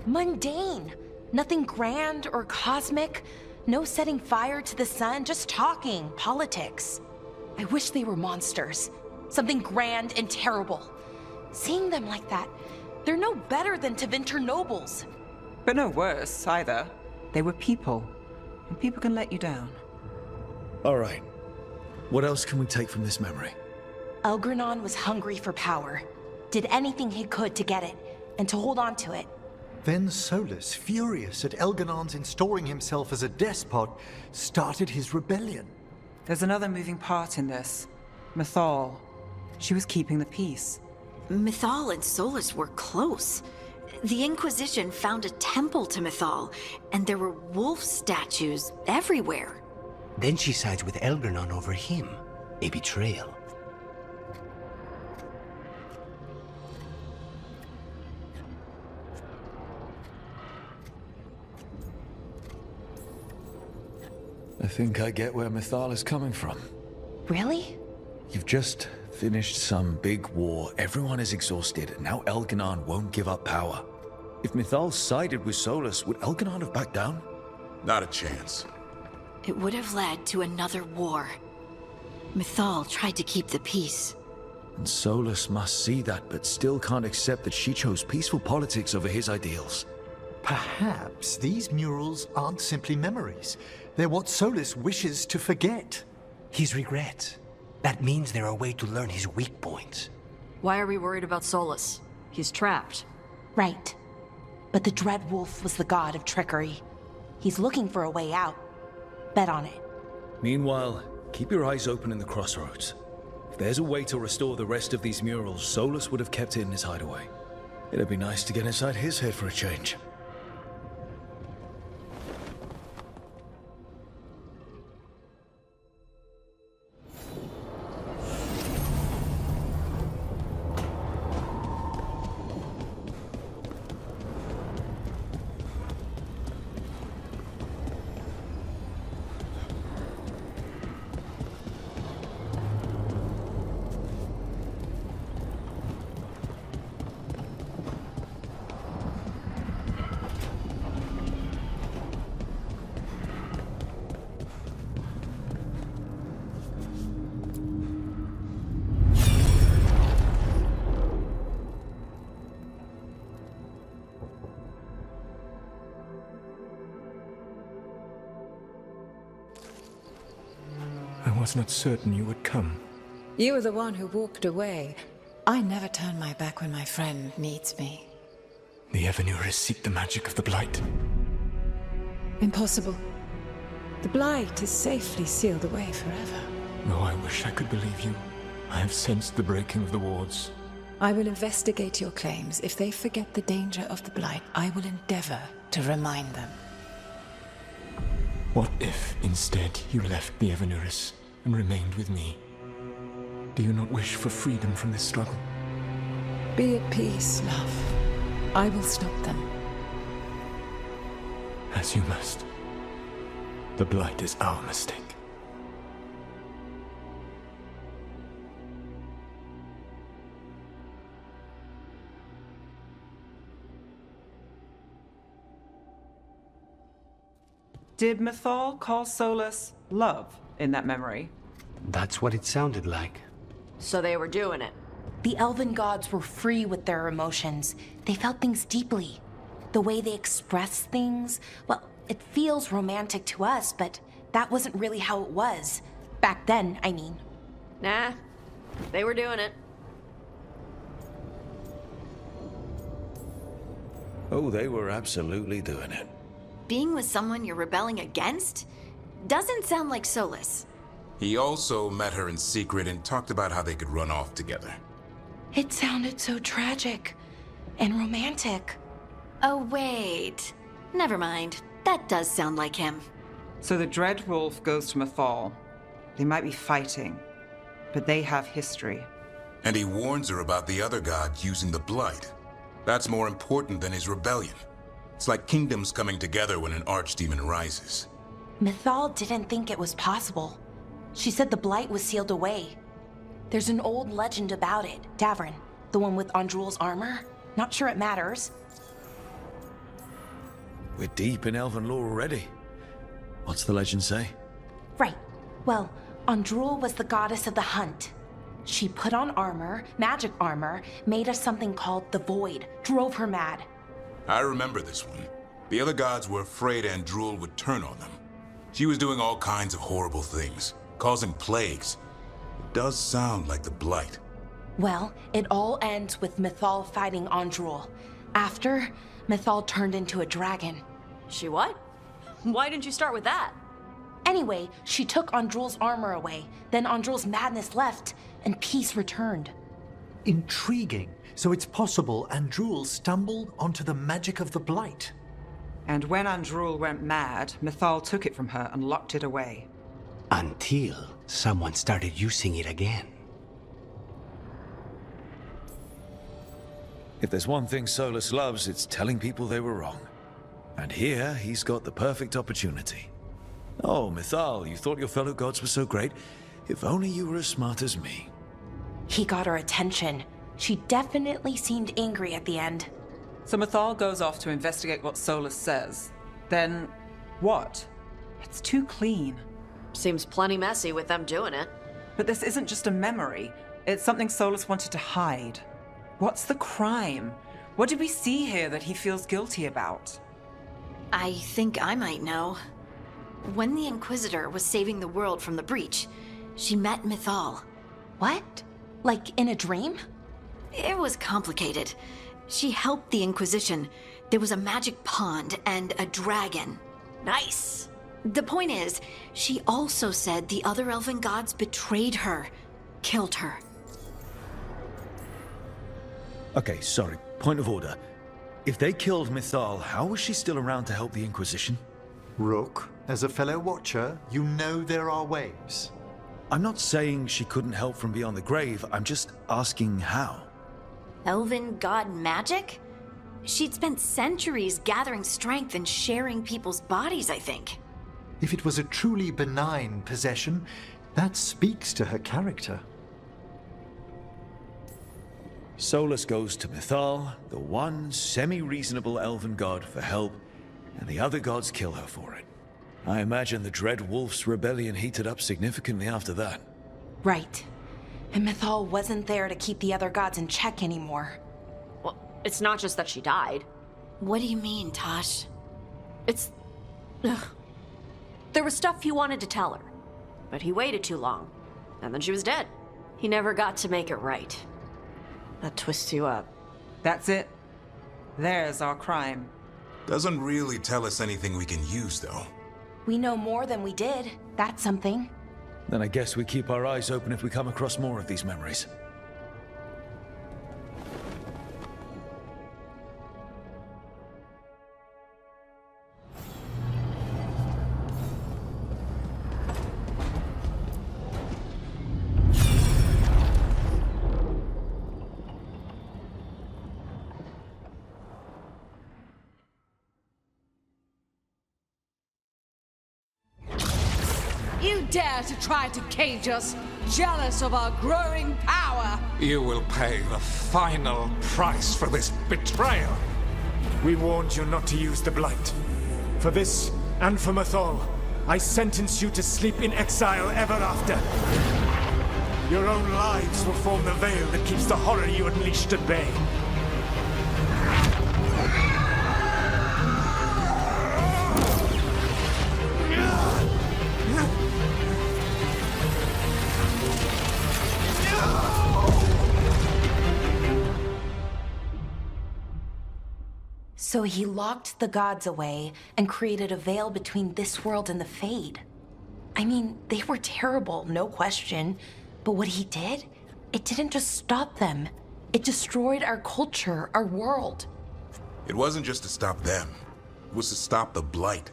Mundane. Nothing grand or cosmic. No setting fire to the sun, just talking, politics. I wish they were monsters. Something grand and terrible. Seeing them like that, they're no better than Tevinter nobles. But no worse, either. They were people, and people can let you down. All right. What else can we take from this memory? Elgranon was hungry for power. Did anything he could to get it, and to hold on to it. Then Solus, furious at Elganon's installing himself as a despot, started his rebellion. There's another moving part in this. Mythal. She was keeping the peace. Mythal and Solus were close. The Inquisition found a temple to Mythal, and there were wolf statues everywhere. Then she sides with Elgranon over him. A betrayal. I think I get where Mythal is coming from. Really? You've just finished some big war, everyone is exhausted, and now Elganon won't give up power. If Mythal sided with Solus, would Elganon have backed down? Not a chance. It would have led to another war. Mythal tried to keep the peace. And Solus must see that, but still can't accept that she chose peaceful politics over his ideals. Perhaps these murals aren't simply memories. They're what Solus wishes to forget. His regrets. That means they're a way to learn his weak points. Why are we worried about Solus? He's trapped. Right. But the Dread Wolf was the god of trickery. He's looking for a way out. Bet on it. Meanwhile, keep your eyes open in the crossroads. If there's a way to restore the rest of these murals, Solus would have kept it in his hideaway. It'd be nice to get inside his head for a change. I was not certain you would come. You were the one who walked away. I never turn my back when my friend needs me. The Evanurus seek the magic of the Blight. Impossible. The Blight is safely sealed away forever. Oh, I wish I could believe you. I have sensed the breaking of the wards. I will investigate your claims. If they forget the danger of the Blight, I will endeavor to remind them. What if, instead, you left the Evanurus and remained with me? Do you not wish for freedom from this struggle? Be at peace, love. I will stop them. As you must. The Blight is our mistake. Did Mythal call Solus love in that memory? That's what it sounded like. So they were doing it. The elven gods were free with their emotions. They felt things deeply. The way they expressed things, well, it feels romantic to us, but that wasn't really how it was. Back then, I mean. Nah, they were doing it. Oh, they were absolutely doing it. Being with someone you're rebelling against? Doesn't sound like Solus. He also met her in secret and talked about how they could run off together. It sounded so tragic and romantic. Oh, wait. Never mind. That does sound like him. So the Dread Wolf goes to Mythal. They might be fighting, but they have history. And he warns her about the other god using the Blight. That's more important than his rebellion. It's like kingdoms coming together when an archdemon rises. Mythal didn't think it was possible. She said the Blight was sealed away. There's an old legend about it. Davrin, the one with Andrul's armor. Not sure it matters. we're deep in elven lore already. What's the legend say? Right. Well, Andrul was the goddess of the hunt. She put on armor, magic armor, made of something called the Void, drove her mad. I remember this one. The other gods were afraid Andrul would turn on them. She was doing all kinds of horrible things, causing plagues. It does sound like the Blight. Well, it all ends with Mythal fighting Andrul. After, Mythal turned into a dragon. She what? Why didn't you start with that? Anyway, she took Andrul's armor away, then Andrul's madness left, and peace returned. Intriguing. So it's possible Andrul stumbled onto the magic of the Blight. And when Andrul went mad, Mythal took it from her and locked it away. Until someone started using it again. If there's one thing Solus loves, it's telling people they were wrong. And here, he's got the perfect opportunity. Oh, Mythal, you thought your fellow gods were so great? If only you were as smart as me. He got her attention. She definitely seemed angry at the end. So Mythal goes off to investigate what Solus says. Then, what? It's too clean. Seems plenty messy with them doing it. But this isn't just a memory. It's something Solus wanted to hide. What's the crime? What did we see here that he feels guilty about? I think I might know. When the Inquisitor was saving the world from the breach, she met Mythal. What? Like in a dream? It was complicated. She helped the Inquisition. There was a magic pond and a dragon. Nice. The point is, she also said the other elven gods betrayed her, killed her. Okay, sorry. Point of order. If they killed Mythal, how was she still around to help the Inquisition? Rook, as a fellow watcher, you know there are ways. I'm not saying she couldn't help from beyond the grave, I'm just asking how. Elven god magic? She'd spent centuries gathering strength and sharing people's bodies, I think. If it was a truly benign possession, that speaks to her character. Solus goes to Mythal, the one semi-reasonable elven god, for help, and the other gods kill her for it. I imagine the Dread Wolf's rebellion heated up significantly after that. Right. And Mythal wasn't there to keep the other gods in check anymore. Well, it's not just that she died. What do you mean, Tosh? It's... Ugh. There was stuff he wanted to tell her, but he waited too long, and then she was dead. He never got to make it right. That twists you up. That's it. There's our crime. Doesn't really tell us anything we can use, though. We know more than we did. That's something. Then I guess we keep our eyes open if we come across more of these memories. You dare to try to cage us, jealous of our growing power! You will pay the final price for this betrayal. We warned you not to use the Blight. For this, and for Mythal, I sentence you to sleep in exile ever after. Your own lives will form the veil that keeps the horror you unleashed at bay. So he locked the gods away and created a veil between this world and the Fade. I mean, they were terrible, no question. But what he did, it didn't just stop them. It destroyed our culture, our world. It wasn't just to stop them. It was to stop the Blight.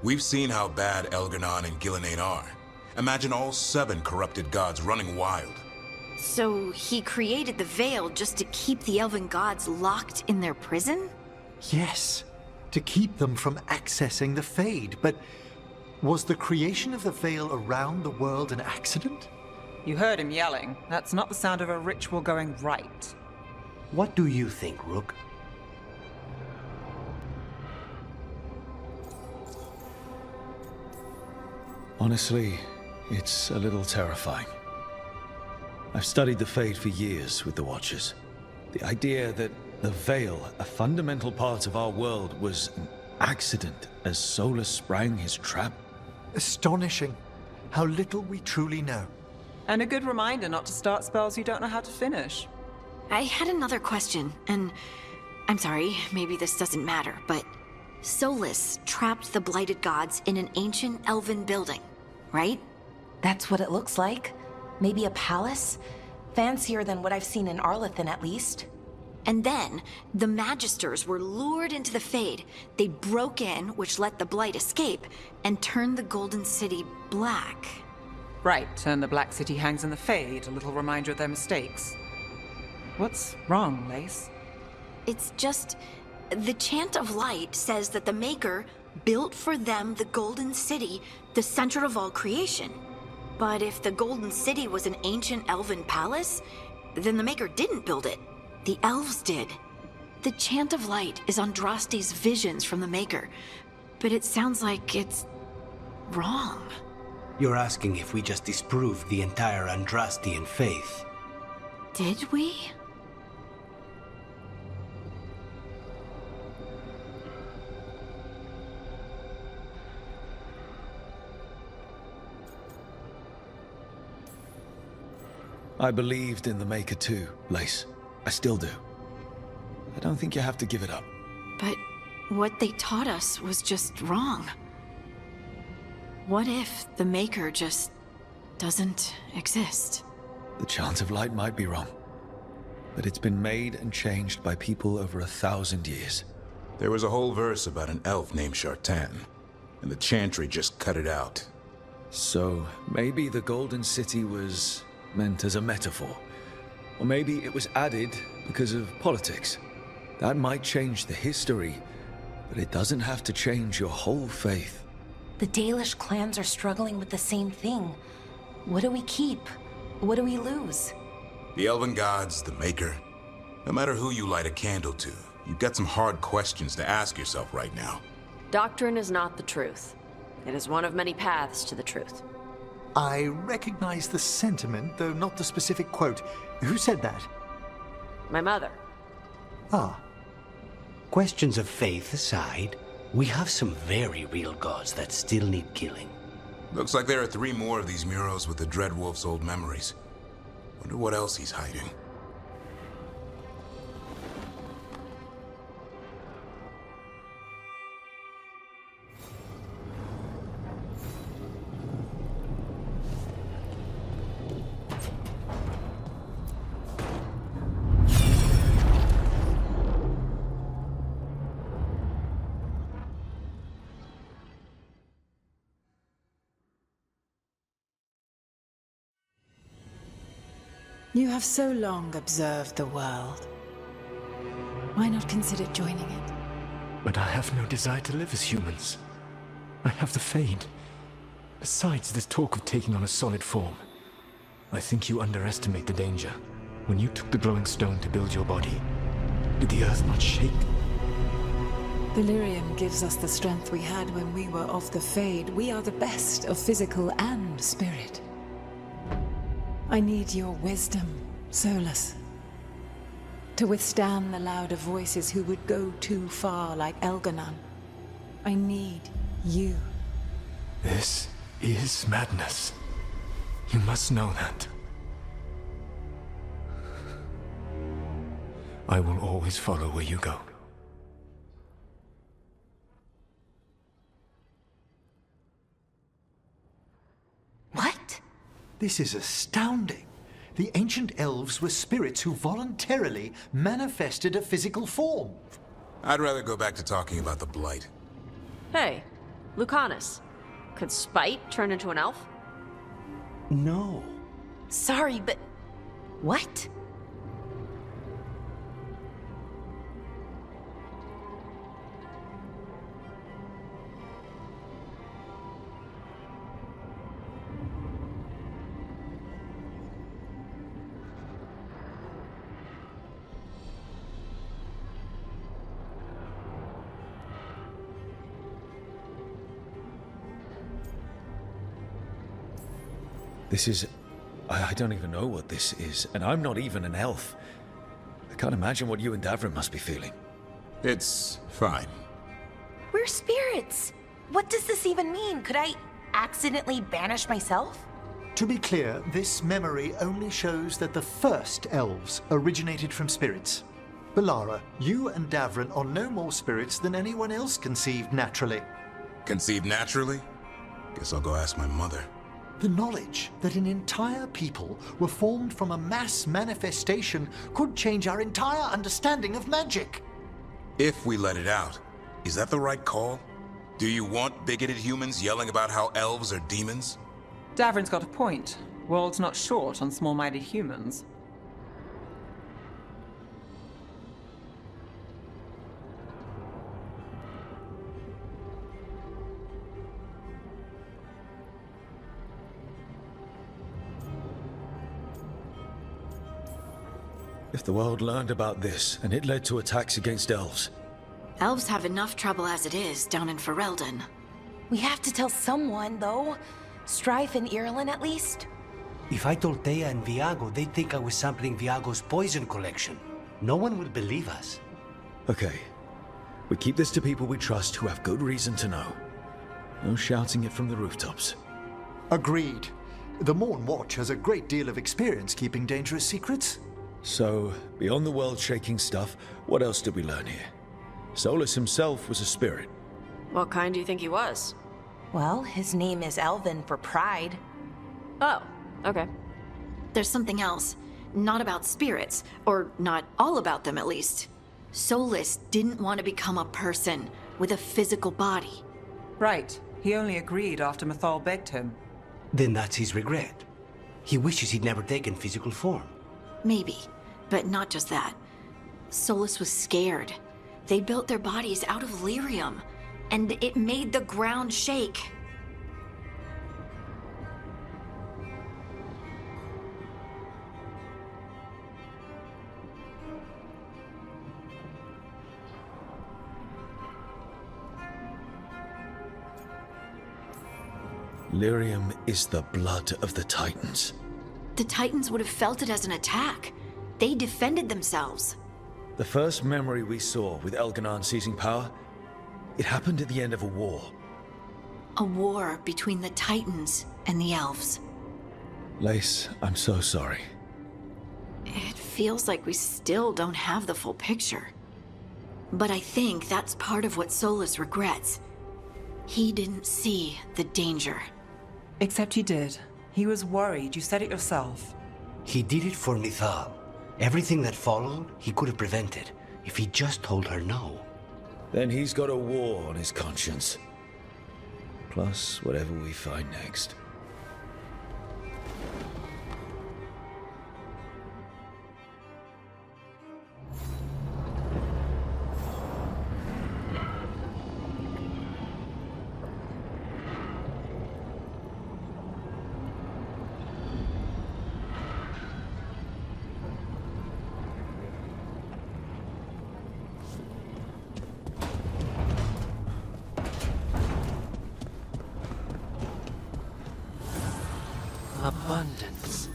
We've seen how bad Elganon and Gillenane are. Imagine all 7 corrupted gods running wild. So he created the veil just to keep the elven gods locked in their prison? Yes, to keep them from accessing the Fade. But was the creation of the veil around the world an accident? You heard him yelling. That's not the sound of a ritual going right. What do you think, Rook? Honestly, it's a little terrifying. I've studied the Fade for years with the Watchers. The idea that the Veil, a fundamental part of our world, was an accident as Solus sprang his trap. Astonishing. How little we truly know. And a good reminder not to start spells you don't know how to finish. I had another question, and I'm sorry, maybe this doesn't matter, but Solus trapped the blighted gods in an ancient elven building, right? That's what it looks like. Maybe a palace? Fancier than what I've seen in Arlethan, at least. And then, the Magisters were lured into the Fade. They broke in, which let the Blight escape, and turned the Golden City black. Right, and the Black City hangs in the Fade, a little reminder of their mistakes. What's wrong, Lace? It's just... the Chant of Light says that the Maker built for them the Golden City, the center of all creation. But if the Golden City was an ancient elven palace, then the Maker didn't build it. The elves did. The Chant of Light is Andraste's visions from the Maker, but it sounds like it's wrong. You're asking if we just disproved the entire Andrastian faith. Did we? I believed in the Maker too, Lace. I still do. I don't think you have to give it up. But what they taught us was just wrong. What if the Maker just doesn't exist? The Chant of Light might be wrong, but it's been made and changed by people over 1,000 years. There was a whole verse about an elf named Shartan, and the Chantry just cut it out. So maybe the Golden City was meant as a metaphor. Or maybe it was added because of politics. That might change the history, but it doesn't have to change your whole faith. The Dalish clans are struggling with the same thing. What do we keep? What do we lose? The Elven Gods, the Maker. No matter who you light a candle to, you've got some hard questions to ask yourself right now. Doctrine is not the truth. It is one of many paths to the truth. I recognize the sentiment, though not the specific quote. Who said that? My mother. Ah. Questions of faith aside, we have some very real gods that still need killing. Looks like there are 3 more of these murals with the Dreadwolf's old memories. Wonder what else he's hiding. You have so long observed the world. Why not consider joining it? But I have no desire to live as humans. I have the Fade. Besides, this talk of taking on a solid form. I think you underestimate the danger. When you took the glowing stone to build your body, did the earth not shake? Delirium gives us the strength we had when we were of the Fade. We are the best of physical and spirit. I need your wisdom, Solus. To withstand the louder voices who would go too far like Elganon. I need you. This is madness. You must know that. I will always follow where you go. What? This is astounding. The ancient elves were spirits who voluntarily manifested a physical form. I'd rather go back to talking about the Blight. Hey, Lucanus. Could Spite turn into an elf? No. Sorry, but... what? This is... I don't even know what this is, and I'm not even an elf. I can't imagine what you and Davrin must be feeling. It's fine. We're spirits. What does this even mean? Could I accidentally banish myself? To be clear, this memory only shows that the first elves originated from spirits. Balara, you and Davrin are no more spirits than anyone else conceived naturally. Conceived naturally? Guess I'll go ask my mother. The knowledge that an entire people were formed from a mass manifestation could change our entire understanding of magic. If we let it out, is that the right call? Do you want bigoted humans yelling about how elves are demons? Davrin's got a point. World's not short on small-minded humans. If the world learned about this, and it led to attacks against elves... Elves have enough trouble as it is down in Ferelden. We have to tell someone, though. Strife and Irulan, at least. If I told Thea and Viago, they'd think I was sampling Viago's poison collection. No one will believe us. Okay. We keep this to people we trust who have good reason to know. No shouting it from the rooftops. Agreed. The Morn Watch has a great deal of experience keeping dangerous secrets. So, beyond the world-shaking stuff, what else did we learn here? Solus himself was a spirit. What kind do you think he was? Well, his name is Elven for pride. Oh, okay. There's something else. Not about spirits, or not all about them at least. Solus didn't want to become a person with a physical body. Right. He only agreed after Mythal begged him. Then that's his regret. He wishes he'd never taken physical form. Maybe, but not just that. Solus was scared. They built their bodies out of lyrium, and it made the ground shake. Lyrium is the blood of the Titans. The Titans would have felt it as an attack. They defended themselves. The first memory we saw with Elganon seizing power, it happened at the end of a war. A war between the Titans and the elves. Lace, I'm so sorry. It feels like we still don't have the full picture. But I think that's part of what Solus regrets. He didn't see the danger. Except he did. He was worried, you said it yourself. He did it for Mythal. Everything that followed, he could have prevented, if he just told her no. Then he's got a war on his conscience. Plus, whatever we find next. Abundance.